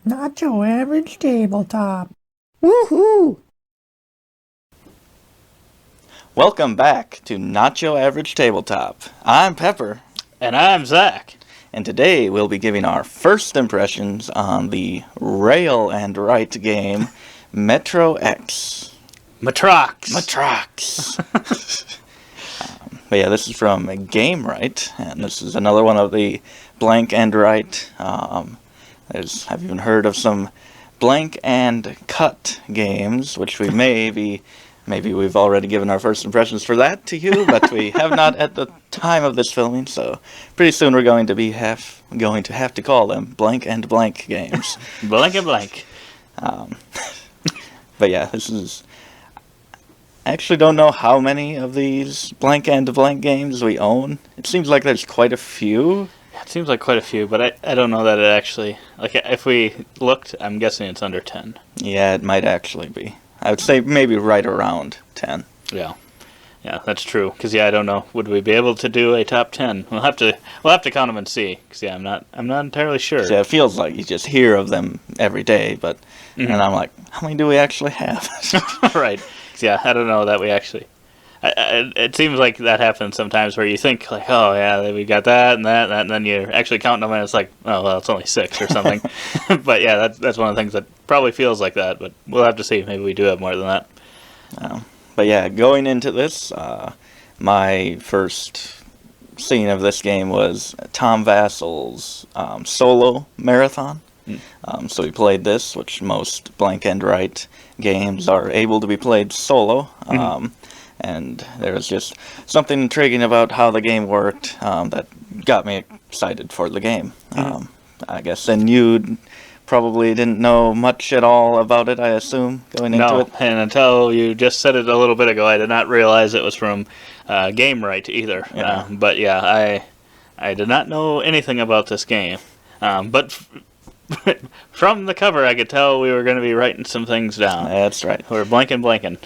Not your average tabletop. Woohoo! Welcome back to Not Your Average Tabletop. I'm Pepper. And I'm Zach. And today we'll be giving our first impressions on the Rail and Write game, Metro X. Matrox. But yeah, this is from Gamewright, and this is another one of the blank and write. Have you even heard of some blank and cut games, which we maybe we've already given our first impressions for that to you, but we have not at the time of this filming, so pretty soon we're going to have to call them blank and blank games. Blank and blank. But yeah, this is... I actually don't know how many of these blank and blank games we own. It seems like there's quite a few. It seems like quite a few, but I don't know that it actually... Like, if we looked, I'm guessing it's under 10. Yeah, it might actually be. I would say maybe right around 10. Yeah. Yeah, that's true. Because, I don't know. Would we be able to do a top 10? We'll have to count them and see. Because, I'm not entirely sure. Yeah, it feels like you just hear of them every day, but... Mm-hmm. And I'm like, how many do we actually have? Right. Yeah, I don't know that we actually... it seems like that happens sometimes where you think, like, oh, yeah, we got that and that, and then you're actually counting them, and it's like, oh, well, it's only 6 or something. But, yeah, that's one of the things that probably feels like that, but we'll have to see. Maybe we do have more than that. But, yeah, going into this, my first scene of this game was Tom Vassel's solo marathon. So we played this, which most blank and write games are able to be played solo. And there was just something intriguing about how the game worked that got me excited for the game. I guess, and you probably didn't know much at all about it, I assume, going into it? No, and until you just said it a little bit ago, I did not realize it was from Gamewright either. Yeah. But yeah, I did not know anything about this game. But from the cover, I could tell we were going to be writing some things down. That's right. We're blanking. Blanking.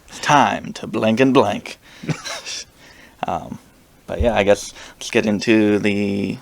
It's time to blank and blank. But yeah, I guess let's get into the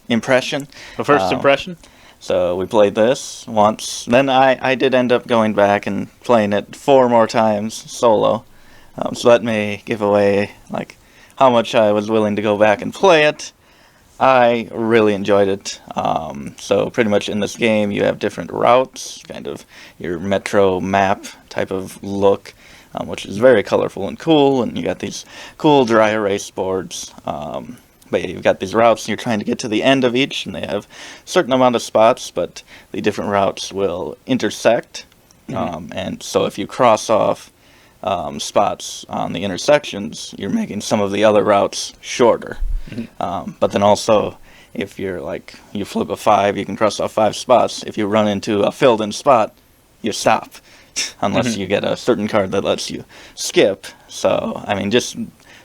impression. The first impression? So we played this once. Then I did end up going back and playing it 4 more times solo. So that may give away like how much I was willing to go back and play it. I really enjoyed it. So pretty much in this game you have different routes, kind of your metro map type of look, which is very colorful and cool, and you got these cool dry erase boards. But yeah, you've got these routes and you're trying to get to the end of each, and they have a certain amount of spots, but the different routes will intersect. And so if you cross off spots on the intersections, you're making some of the other routes shorter. But then also, if you're like, you flip a 5, you can cross off 5 spots. If you run into a filled-in spot, you stop, unless you get a certain card that lets you skip. So, I mean, just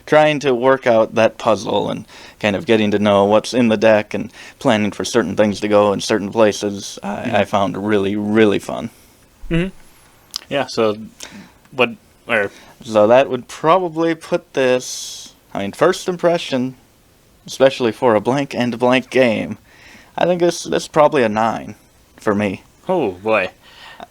trying to work out that puzzle and kind of getting to know what's in the deck and planning for certain things to go in certain places, I found really, really fun. Yeah, so So that would probably put this, I mean, first impression, especially for a blank and blank game, I think this is probably a 9 for me. Oh, boy.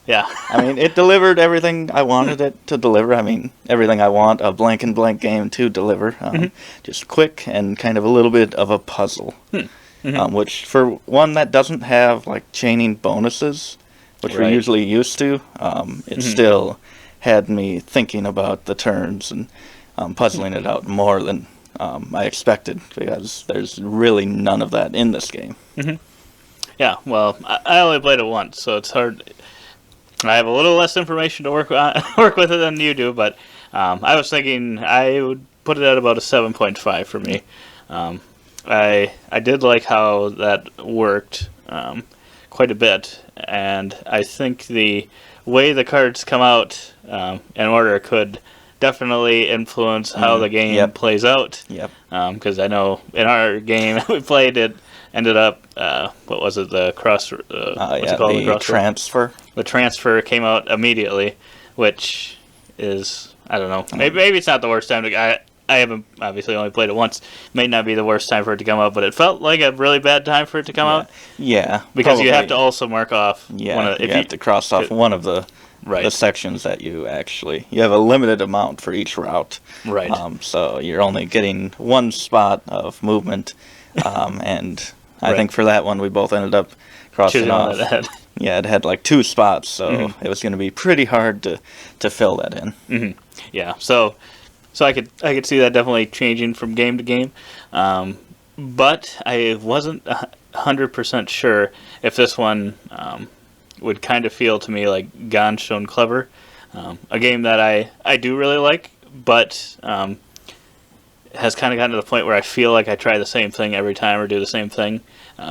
Yeah. I mean, it delivered everything I wanted it to deliver. I mean, everything I want a blank and blank game to deliver. Just quick and kind of a little bit of a puzzle. Which, for one that doesn't have, like, chaining bonuses, which we're usually used to, it still had me thinking about the turns and puzzling it out more than I expected, because there's really none of that in this game. Yeah, well, I only played it once, so it's hard. I have a little less information to work with it than you do, but I was thinking I would put it at about a 7.5 for me. I did like how that worked quite a bit, and I think the way the cards come out in order could definitely influence how the game plays out. Because I know in our game we played, it ended up, what was it, the cross... what's it called? The transfer. The transfer came out immediately, which is, I don't know, maybe it's not the worst time to... I haven't obviously only played it once. May not be the worst time for it to come out, but it felt like a really bad time for it to come out. Yeah, Because you have probably. to also mark off. Yeah, you have to cross off one of the Right. sections that you have a limited amount for each route. Right. So you're only getting one spot of movement, and I Right. think for that one we both ended up crossing Choosing one off. that had. Yeah, it had like 2 spots, so it was going to be pretty hard to fill that in. Yeah. So I could see that definitely changing from game to game, but I wasn't 100% sure if this one would kind of feel to me like Gone Shown Clever, a game that I do really like, but has kind of gotten to the point where I feel like I try the same thing every time or do the same thing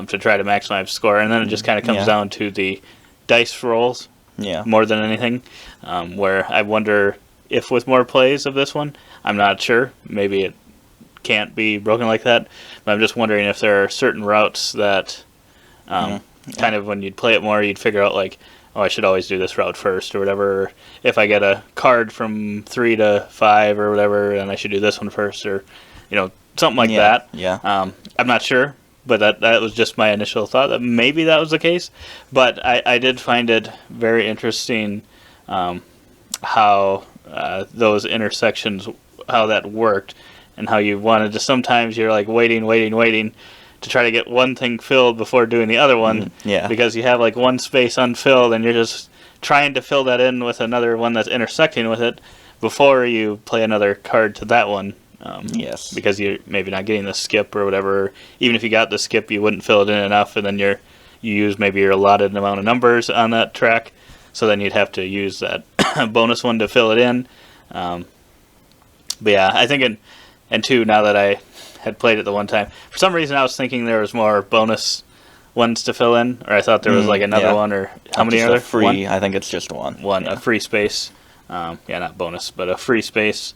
to try to maximize score, and then it just kind of comes down to the dice rolls more than anything, where I wonder if with more plays of this one, I'm not sure, maybe it can't be broken like that, but I'm just wondering if there are certain routes that kind of when you'd play it more, you'd figure out like, oh, I should always do this route first or whatever. Or if I get a card from 3 to 5 or whatever, then I should do this one first, or something like that. Yeah. I'm not sure, but that was just my initial thought that maybe that was the case. But I did find it very interesting how those intersections, how that worked, and how you wanted to. Sometimes you're like waiting to try to get one thing filled before doing the other one. Because you have like one space unfilled and you're just trying to fill that in with another one that's intersecting with it before you play another card to that one. Because you're maybe not getting the skip or whatever. Even if you got the skip, you wouldn't fill it in enough, and then you use maybe your allotted amount of numbers on that track. So then you'd have to use that bonus one to fill it in. But yeah, I think and two, now that I had played it the one time, for some reason I was thinking there was more bonus ones to fill in, or I thought there was like another one, or how many are there? Free, one? I think it's just one. A free space. Not bonus, but a free space.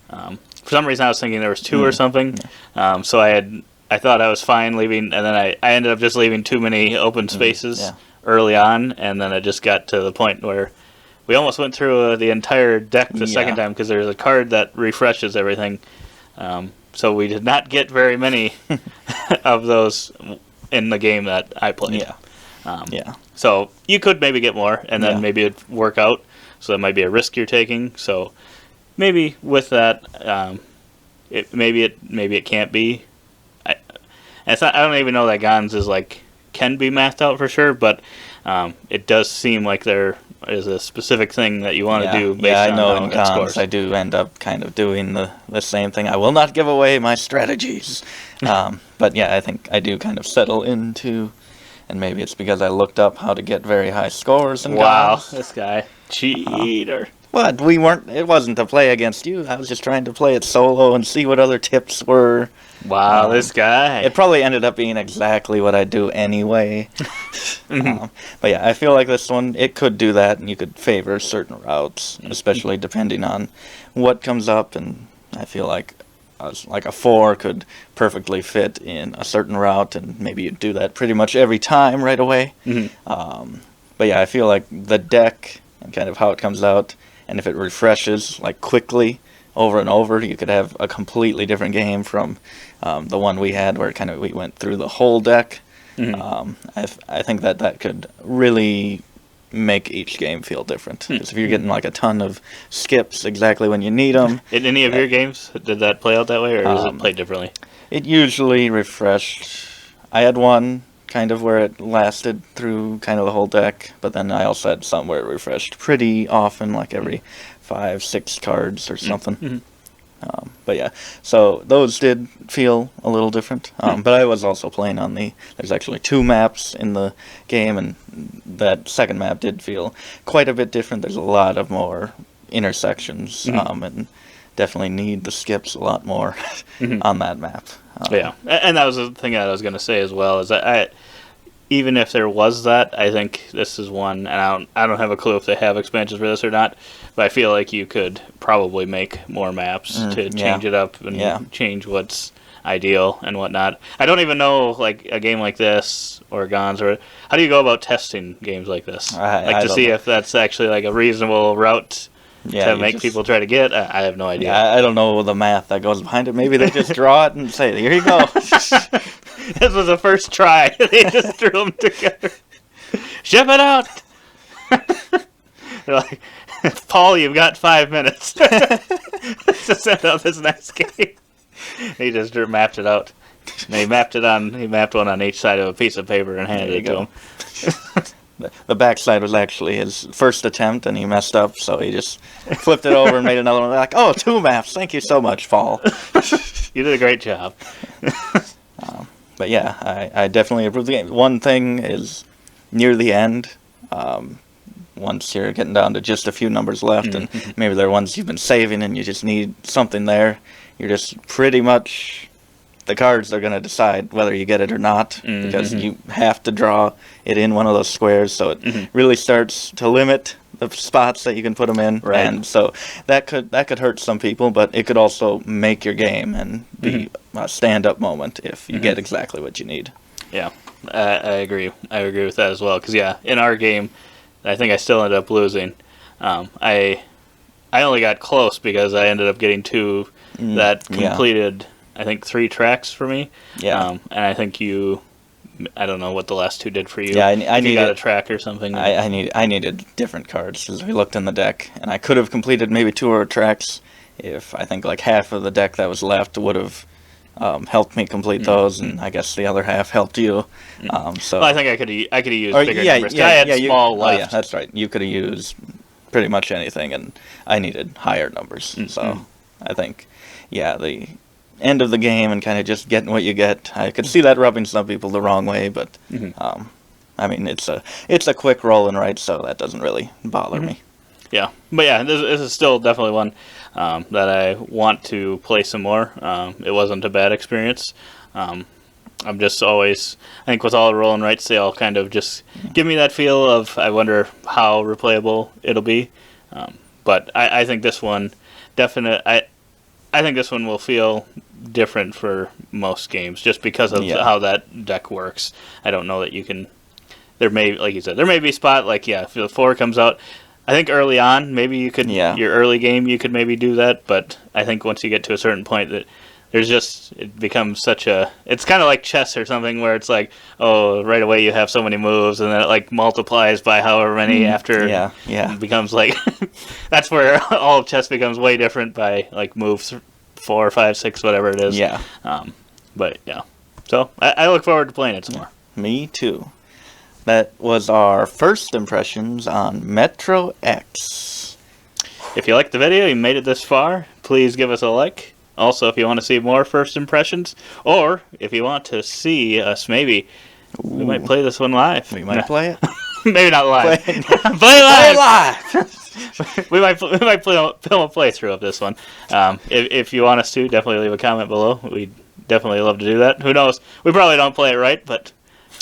For some reason I was thinking there was 2 or something. So I thought I was fine leaving, and then I ended up just leaving too many open spaces early on, and then it just got to the point where we almost went through the entire deck the second time, because there's a card that refreshes everything. So we did not get very many of those in the game that I played. So you could maybe get more, and then maybe it'd work out. So that might be a risk you're taking. So maybe with that, maybe it can't be. I don't even know that Gons is can be mathed out for sure, but it does seem like there is a specific thing that you want to do based on I know how in it Gons scores. I do end up kind of doing the same thing. I will not give away my strategies. But yeah, I think I do kind of settle into, and maybe it's because I looked up how to get very high scores in Gons. This guy. Cheater. What? It wasn't to play against you. I was just trying to play it solo and see what other tips were. Wow, this guy. It probably ended up being exactly what I do anyway. But yeah, I feel like this one, it could do that, and you could favor certain routes, especially depending on what comes up, and I feel like a 4 could perfectly fit in a certain route, and maybe you'd do that pretty much every time right away. But yeah, I feel like the deck and kind of how it comes out, and if it refreshes quickly over and over, you could have a completely different game from the one we had where we went through the whole deck. I think that could really make each game feel different. Because if you're getting a ton of skips exactly when you need them. In any of your games, did that play out that way, or does it play differently? It usually refreshed. I had one kind of where it lasted through kind of the whole deck, but then I also had some where it refreshed pretty often, every 5-6 cards or something. But yeah, so those did feel a little different. But I was also playing on there's actually 2 maps in the game, and that second map did feel quite a bit different. There's a lot of more intersections, and definitely need the skips a lot more on that map. And that was the thing that I was going to say as well, is that even if there was that, I think this is one, and I don't have a clue if they have expansions for this or not, but I feel like you could probably make more maps to change it up and change what's ideal and whatnot. I don't even know, a game like this, or Gons, or how do you go about testing games like this? To see if that's actually, a reasonable route Yeah, to you make just- people try to get. I have no idea. Yeah, I don't know the math that goes behind it. Maybe they just draw it and say, "Here you go." This was the first try. They just threw them together. Ship it out. They're like, Paul, you've got 5 minutes to send out this next game. He just mapped it out. And he mapped one on each side of a piece of paper and handed it to him. The backside was actually his first attempt, and he messed up, so he just flipped it over and made another one. They're like, "Oh, 2 maps. Thank you so much, Paul." You did a great job. But yeah, I definitely approve the game. One thing is near the end, once you're getting down to just a few numbers left, and maybe they're ones you've been saving and you just need something there, you're just pretty much, the cards are going to decide whether you get it or not, because you have to draw it in one of those squares, so it really starts to limit the spots that you can put them in, Right. and so that could hurt some people, but it could also make your game and be a stand-up moment if you get exactly what you need. Yeah, I agree. I agree with that as well. Because yeah, in our game, I think I still ended up losing. I only got close because I ended up getting 2 that completed. I think 3 tracks for me. Yeah. And I think you. I don't know what the last 2 did for you. Yeah, I if you needed got a track or something. I needed different cards because we looked in the deck, and I could have completed maybe 2 or tracks if I think like half of the deck that was left would have helped me complete those, and I guess the other half helped you. So Well, I think I could have used or, bigger yeah, numbers. yeah, I had yeah, small oh, left. yeah, that's right. You could have used pretty much anything, and I needed higher numbers. So I think, yeah, the end of the game and kind of just getting what you get. I could see that rubbing some people the wrong way, but I mean, it's a quick roll and right, so that doesn't really bother me. Yeah, but yeah, this is still definitely one that I want to play some more. It wasn't a bad experience. I'm just always, I think with all the roll and rights, they all kind of just give me that feel of, I wonder how replayable it'll be. But I think this one, I think this one will feel different for most games, just because of how that deck works. I don't know that you can, there may, like you said, there may be a spot, like, yeah, if the 4 comes out, I think early on, maybe you could, your early game, you could maybe do that, but I think once you get to a certain point that there's just, it becomes such a, it's kind of like chess or something where it's like, oh, right away you have so many moves, and then it like multiplies by however many after it becomes like, that's where all of chess becomes way different by like moves 4, 5, 6, whatever it is. Yeah. But yeah. So I look forward to playing it some more. Me too. That was our first impressions on Metro X. If you liked the video, you made it this far, please give us a like. Also, if you want to see more first impressions, or if you want to see us, maybe we might play this one live. We might play it. Maybe not live. Play live. Play live. we might film a playthrough of this one. If you want us to, definitely leave a comment below. We'd definitely love to do that. Who knows? We probably don't play it right, but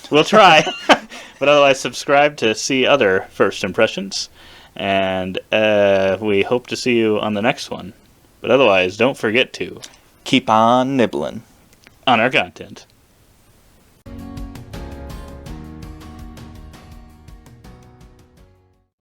we'll try. But otherwise, subscribe to see other first impressions. And we hope to see you on the next one. But otherwise, don't forget to keep on nibbling on our content.